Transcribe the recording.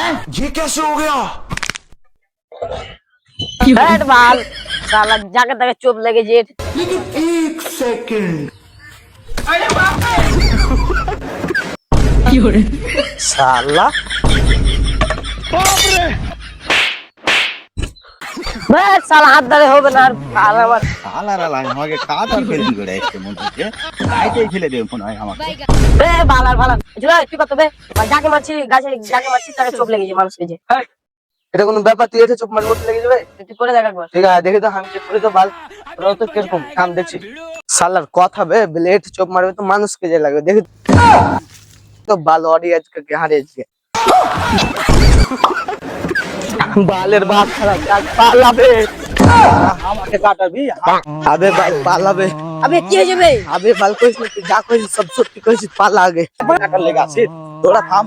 ये कैसे हो गया? बैठ बाल साला जाके तक चुप लगे जेठ लेकिन एक सेकंड साला बैठ साला हाथ धरे हो बना साला बस সালারা আমাকে কাটার ফেলি করে এসে মন থেকে গাইতেই ফেলে দেব মনে হয় আমাকে বে বালার বালা জুলা তুই কত বে যাকে মারছি গাছে যাকে মারছি তাকে চোখ লেগেছে মানুষকে যে এটা কোনো ব্যাপার? তুই এটা চোখ মারবো লেগে যাবে? তুই করে দেখ একবার ঠিক আছে দেখি তো, আমি চেক করি তো বাল। ওরা তো কিরকম কাম দেখছি। সালার কথা বে ব্লেড চোখ মারবে তো মানুষকে যে লাগবে দেখি তো বাল অডি আজকে হারিয়েছে বালের বাল খারাপ পালাবে আমাকে কাটাবি আবে বাল পালাবে আবে কি হয়ে যাবে আবে বাল কইস না তুই যা কইছিস সব সত্যি কইছিস পালা আগে কাটার লেগে আছিস তোরা থাম